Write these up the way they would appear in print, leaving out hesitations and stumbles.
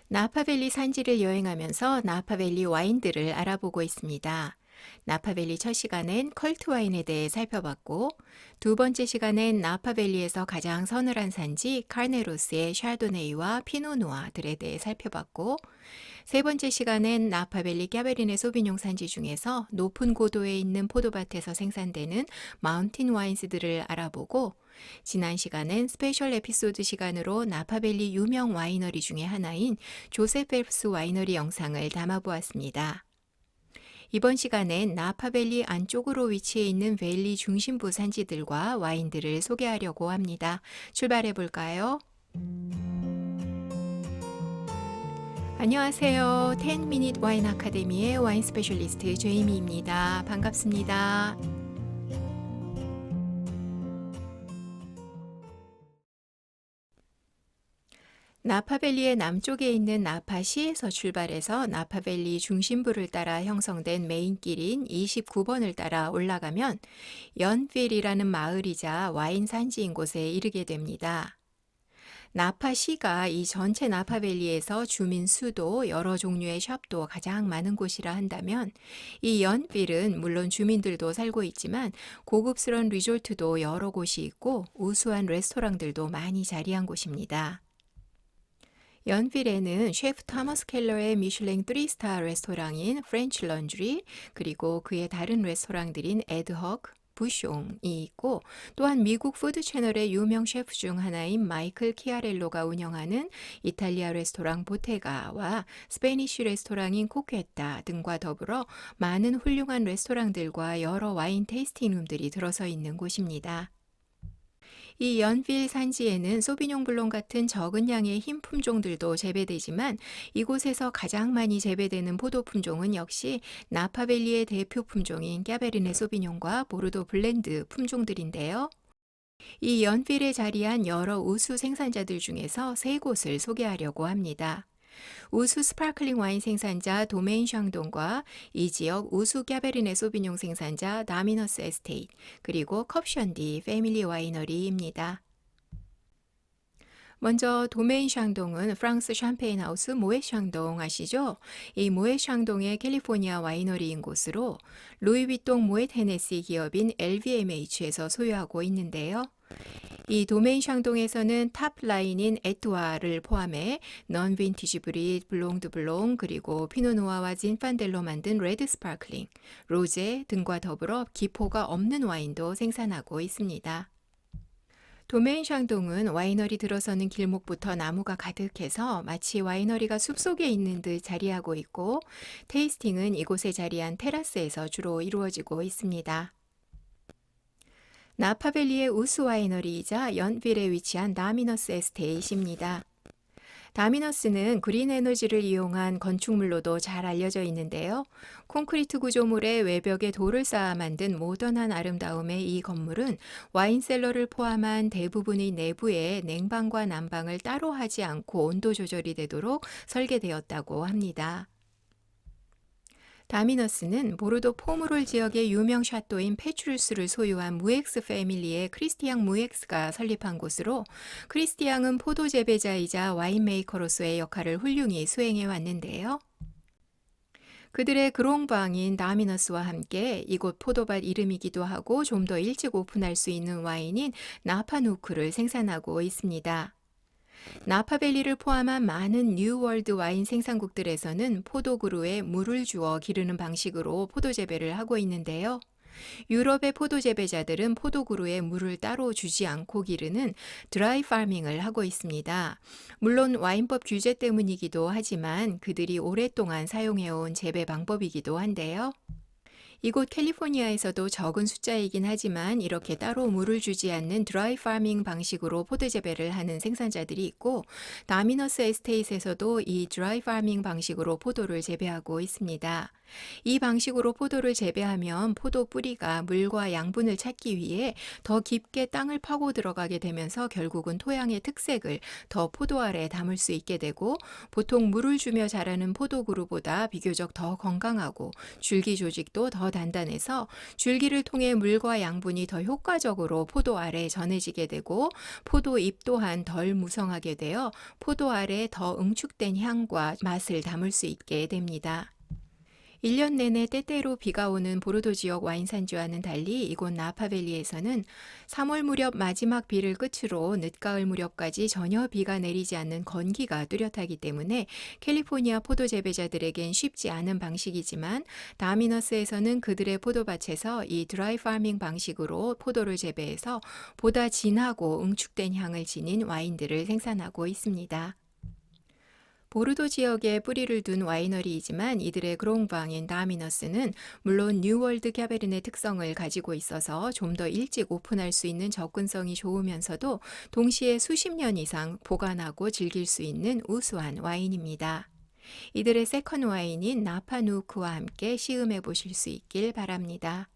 나파밸리 산지를 여행하면서 나파밸리 와인들을 알아보고 있습니다. 나파밸리 첫 시간엔 컬트 와인에 대해 살펴봤고, 두 번째 시간엔 나파밸리에서 가장 서늘한 산지 카르네로스의 샤르도네이와 피노누아들에 대해 살펴봤고, 세 번째 시간엔 나파밸리 까베르네 소비뇽 산지 중에서 높은 고도에 있는 포도밭에서 생산되는 마운틴 와인스들을 알아보고, 지난 시간엔 스페셜 에피소드 시간으로 나파밸리 유명 와이너리 중에 하나인 조셉 펠프스 와이너리 영상을 담아보았습니다. 이번 시간엔 나파밸리 안쪽으로 위치해 있는 밸리 중심부 산지들과 와인들을 소개하려고 합니다. 출발해 볼까요? 안녕하세요. 10미닛 와인 아카데미의 와인 스페셜리스트 제이미입니다. 반갑습니다. 나파밸리의 남쪽에 있는 나파시에서 출발해서 나파밸리 중심부를 따라 형성된 메인길인 29번을 따라 올라가면 연필이라는 마을이자 와인 산지인 곳에 이르게 됩니다. 나파시가 이 전체 나파밸리에서 주민 수도 여러 종류의 샵도 가장 많은 곳이라 한다면 이 연필은 물론 주민들도 살고 있지만 고급스러운 리조트도 여러 곳이 있고 우수한 레스토랑들도 많이 자리한 곳입니다. 연필에는 셰프 토머스 켈러의 미슐랭 3스타 레스토랑인 프렌치 런주리, 그리고 그의 다른 레스토랑들인 에드헉, 부숑이 있고, 또한 미국 푸드 채널의 유명 셰프 중 하나인 마이클 키아렐로가 운영하는 이탈리아 레스토랑 보테가와 스페니쉬 레스토랑인 코케타 등과 더불어 많은 훌륭한 레스토랑들과 여러 와인 테이스팅룸들이 들어서 있는 곳입니다. 이 연필 산지에는 소비뇽 블랑 같은 적은 양의 흰 품종들도 재배되지만 이곳에서 가장 많이 재배되는 포도 품종은 역시 나파밸리의 대표 품종인 까베르네 소비뇽과 보르도 블렌드 품종들인데요. 이 연필에 자리한 여러 우수 생산자들 중에서 세 곳을 소개하려고 합니다. 우수 스파클링 와인 생산자 도메인 샹동과 이 지역 우수 까베르네 소비뇽 생산자 나미너스 에스테이트, 그리고 컵션디 패밀리 와이너리입니다. 먼저 도메인 샹동은 프랑스 샴페인 하우스 모에 샹동 아시죠? 이 모에 샹동의 캘리포니아 와이너리인 곳으로 루이비통 모에 테네시 기업인 LVMH에서 소유하고 있는데요. 이 도메인 샹동에서는 탑 라인인 에뚜아를 포함해 넌 빈티지 브릿, 블롱 드 블롱, 그리고 피노누아와 진판델로 만든 레드 스파클링, 로제 등과 더불어 기포가 없는 와인도 생산하고 있습니다. 도메인 샹동은 와이너리 들어서는 길목부터 나무가 가득해서 마치 와이너리가 숲속에 있는 듯 자리하고 있고, 테이스팅은 이곳에 자리한 테라스에서 주로 이루어지고 있습니다. 나파밸리의 우수 와이너리이자 연필에 위치한 다미너스 에스테이트입니다. 다미너스는 그린 에너지를 이용한 건축물로도 잘 알려져 있는데요. 콘크리트 구조물에 외벽에 돌을 쌓아 만든 모던한 아름다움의 이 건물은 와인셀러를 포함한 대부분의 내부에 냉방과 난방을 따로 하지 않고 온도 조절이 되도록 설계되었다고 합니다. 다미너스는 보르도 포무롤 지역의 유명 샤또인 페츄르스를 소유한 무엑스 패밀리의 크리스티앙 무엑스가 설립한 곳으로, 크리스티앙은 포도 재배자이자 와인 메이커로서의 역할을 훌륭히 수행해 왔는데요. 그들의 그롱방인 다미너스와 함께 이곳 포도밭 이름이기도 하고 좀 더 일찍 오픈할 수 있는 와인인 나파누크를 생산하고 있습니다. 나파밸리를 포함한 많은 뉴월드 와인 생산국들에서는 포도그루에 물을 주어 기르는 방식으로 포도 재배를 하고 있는데요. 유럽의 포도 재배자들은 포도그루에 물을 따로 주지 않고 기르는 드라이 파밍을 하고 있습니다. 물론 와인법 규제 때문이기도 하지만 그들이 오랫동안 사용해온 재배 방법이기도 한데요. 이곳 캘리포니아에서도 적은 숫자이긴 하지만 이렇게 따로 물을 주지 않는 드라이 파밍 방식으로 포도 재배를 하는 생산자들이 있고, 다미너스 에스테이트에서도 이 드라이 파밍 방식으로 포도를 재배하고 있습니다. 이 방식으로 포도를 재배하면 포도 뿌리가 물과 양분을 찾기 위해 더 깊게 땅을 파고 들어가게 되면서 결국은 토양의 특색을 더 포도알에 담을 수 있게 되고, 보통 물을 주며 자라는 포도그루보다 비교적 더 건강하고 줄기 조직도 더 단단해서 줄기를 통해 물과 양분이 더 효과적으로 포도 알에 전해지게 되고 포도 잎 또한 덜 무성하게 되어 포도 알에 더 응축된 향과 맛을 담을 수 있게 됩니다. 1년 내내 때때로 비가 오는 보르도 지역 와인 산지와는 달리 이곳 나파밸리에서는 3월 무렵 마지막 비를 끝으로 늦가을 무렵까지 전혀 비가 내리지 않는 건기가 뚜렷하기 때문에 캘리포니아 포도 재배자들에겐 쉽지 않은 방식이지만 다미너스에서는 그들의 포도밭에서 이 드라이 파밍 방식으로 포도를 재배해서 보다 진하고 응축된 향을 지닌 와인들을 생산하고 있습니다. 보르도 지역에 뿌리를 둔 와이너리이지만 이들의 그롱방인 다미너스는 물론 뉴월드 캐베르네 특성을 가지고 있어서 좀 더 일찍 오픈할 수 있는 접근성이 좋으면서도 동시에 수십 년 이상 보관하고 즐길 수 있는 우수한 와인입니다. 이들의 세컨 와인인 나파누크와 함께 시음해 보실 수 있길 바랍니다.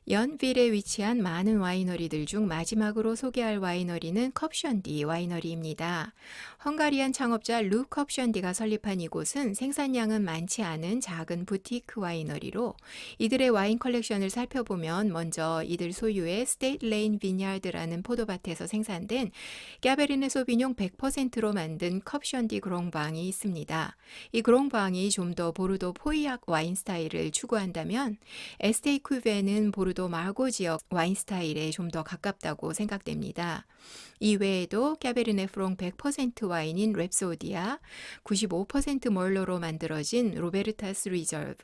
연빌에 위치한 많은 와이너리들 중 마지막으로 소개할 와이너리는 컵션디 와이너리입니다. 헝가리안 창업자 루 컵션디가 설립한 이곳은 생산량은 많지 않은 작은 부티크 와이너리로 이들의 와인 컬렉션을 살펴보면 먼저 이들 소유의 스테이트 레인 비냐드라는 포도밭에서 생산된 까베르네 소비뇽 100%로 만든 컵션디 그롱방이 있습니다. 이 그롱방이 좀 더 보르도 포이악 와인 스타일을 추구한다면 에스테이 쿠베는 보르도 마고 지역 와인 스타일에 좀 더 가깝다고 생각됩니다. 이외에도 까베르네 프롱 100% 와인인 랩소디아, 95% 멀로로 만들어진 로베르타스 리저브,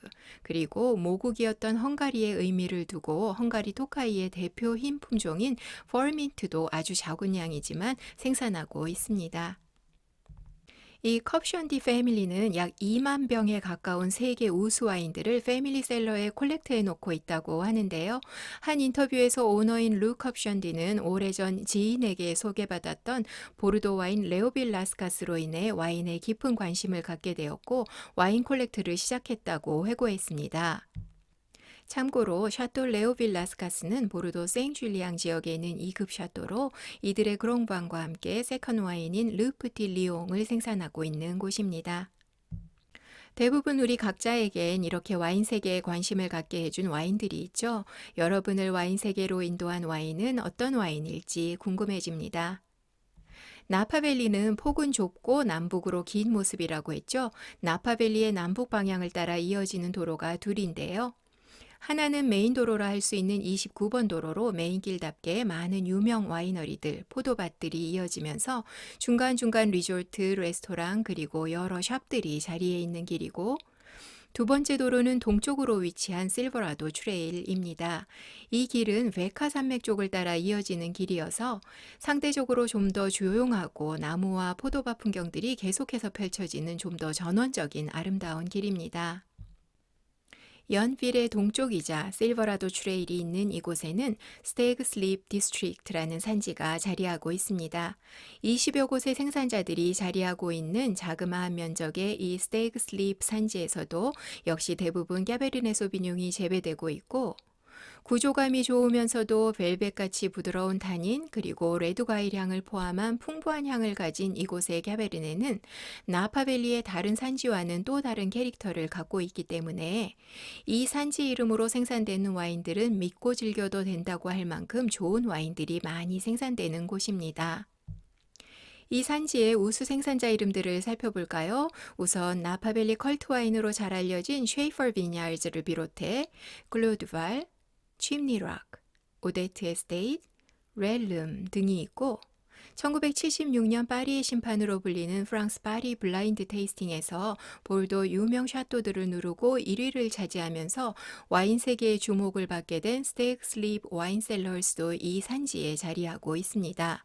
그리고 모국이었던 헝가리의 의미를 두고 헝가리 토카이의 대표 흰 품종인 퍼민트도 아주 작은 양이지만 생산하고 있습니다. 이 컵션디 패밀리는 약 2만 병에 가까운 세계 우수 와인들을 패밀리 셀러에 콜렉트해 놓고 있다고 하는데요. 한 인터뷰에서 오너인 루 컵션디는 오래전 지인에게 소개받았던 보르도 와인 레오빌 라스카스로 인해 와인에 깊은 관심을 갖게 되었고 와인 콜렉트를 시작했다고 회고했습니다. 참고로 샤또 레오빌 라스카스는 보르도 생줄리앙 지역에 있는 2급 샤또로 이들의 그롱방과 함께 세컨 와인인 르프티 리옹을 생산하고 있는 곳입니다. 대부분 우리 각자에겐 이렇게 와인 세계에 관심을 갖게 해준 와인들이 있죠. 여러분을 와인 세계로 인도한 와인은 어떤 와인일지 궁금해집니다. 나파밸리는 폭은 좁고 남북으로 긴 모습이라고 했죠. 나파밸리의 남북 방향을 따라 이어지는 도로가 둘인데요. 하나는 메인 도로라 할 수 있는 29번 도로로 메인길답게 많은 유명 와이너리들, 포도밭들이 이어지면서 중간중간 리조트, 레스토랑, 그리고 여러 샵들이 자리해 있는 길이고 두 번째 도로는 동쪽으로 위치한 실버라도 트레일입니다. 이 길은 베카 산맥 쪽을 따라 이어지는 길이어서 상대적으로 좀 더 조용하고 나무와 포도밭 풍경들이 계속해서 펼쳐지는 좀 더 전원적인 아름다운 길입니다. 연빌의 동쪽이자 실버라도 트레일이 있는 이곳에는 스테이그 슬립 디스트릭트라는 산지가 자리하고 있습니다. 20여 곳의 생산자들이 자리하고 있는 자그마한 면적의 이 스테이그 슬립 산지에서도 역시 대부분 까베르네 소비뇽이 재배되고 있고 구조감이 좋으면서도 벨벳같이 부드러운 타닌 그리고 레드 과일 향을 포함한 풍부한 향을 가진 이곳의 까베르네는 나파밸리의 다른 산지와는 또 다른 캐릭터를 갖고 있기 때문에 이 산지 이름으로 생산되는 와인들은 믿고 즐겨도 된다고 할 만큼 좋은 와인들이 많이 생산되는 곳입니다. 이 산지의 우수 생산자 이름들을 살펴볼까요? 우선 나파밸리 컬트 와인으로 잘 알려진 쉐이퍼 비냐르즈를 비롯해 글로드발, 취미락, 오데트 에스테이트, 렐름 등이 있고 1976년 파리의 심판으로 불리는 프랑스 파리 블라인드 테이스팅에서 볼도 유명 샤또들을 누르고 1위를 차지하면서 와인 세계의 주목을 받게 된 스테이크 슬립 와인 셀러스도 이 산지에 자리하고 있습니다.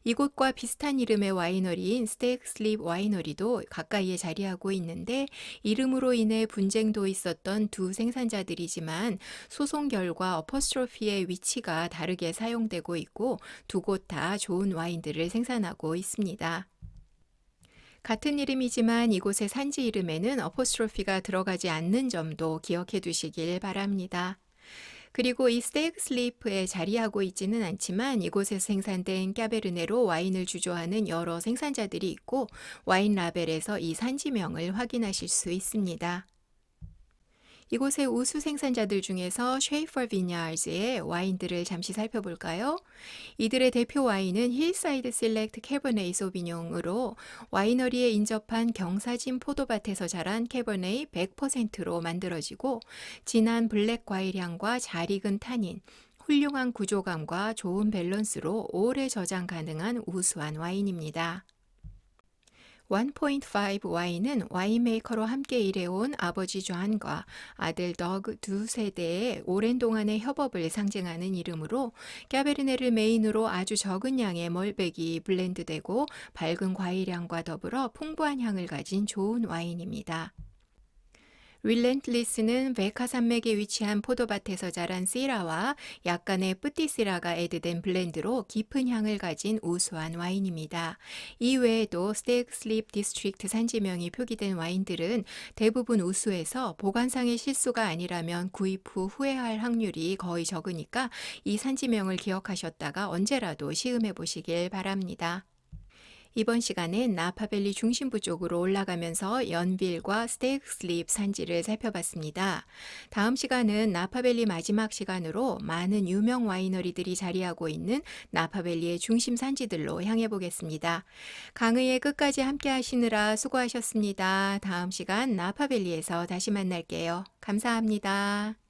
이곳과 비슷한 이름의 와이너리인 스테이크 슬립 와이너리도 가까이에 자리하고 있는데 이름으로 인해 분쟁도 있었던 두 생산자들이지만 소송 결과 어퍼스트로피의 위치가 다르게 사용되고 있고 두 곳 다 좋은 와인들을 생산하고 있습니다. 같은 이름이지만 이곳의 산지 이름에는 어퍼스트로피가 들어가지 않는 점도 기억해 두시길 바랍니다. 그리고 이 스테이크 슬리프에 자리하고 있지는 않지만 이곳에서 생산된 까베르네로 와인을 주조하는 여러 생산자들이 있고 와인 라벨에서 이 산지명을 확인하실 수 있습니다. 이곳의 우수 생산자들 중에서 쉐이퍼 비냐르즈의 와인들을 잠시 살펴볼까요? 이들의 대표 와인은 힐사이드 셀렉트 캐버네이 소비뇽으로 와이너리에 인접한 경사진 포도밭에서 자란 캐버네이 100%로 만들어지고 진한 블랙 과일 향과 잘 익은 타닌, 훌륭한 구조감과 좋은 밸런스로 오래 저장 가능한 우수한 와인입니다. 1.5 와인은 와인메이커로 함께 일해온 아버지 존과 아들 더그 두 세대의 오랜 동안의 협업을 상징하는 이름으로 까베르네를 메인으로 아주 적은 양의 멀백이 블렌드되고 밝은 과일향과 더불어 풍부한 향을 가진 좋은 와인입니다. 릴렌틀리스는 베카 산맥에 위치한 포도밭에서 자란 시라와 약간의 뿌띠시라가 애드된 블렌드로 깊은 향을 가진 우수한 와인입니다. 이 외에도 스테이크 슬립 디스트릭트 산지명이 표기된 와인들은 대부분 우수해서 보관상의 실수가 아니라면 구입 후 후회할 확률이 거의 적으니까 이 산지명을 기억하셨다가 언제라도 시음해 보시길 바랍니다. 이번 시간엔 나파밸리 중심부 쪽으로 올라가면서 연빌과 스테이크 슬립 산지를 살펴봤습니다. 다음 시간은 나파밸리 마지막 시간으로 많은 유명 와이너리들이 자리하고 있는 나파밸리의 중심 산지들로 향해 보겠습니다. 강의의 끝까지 함께 하시느라 수고하셨습니다. 다음 시간 나파밸리에서 다시 만날게요. 감사합니다.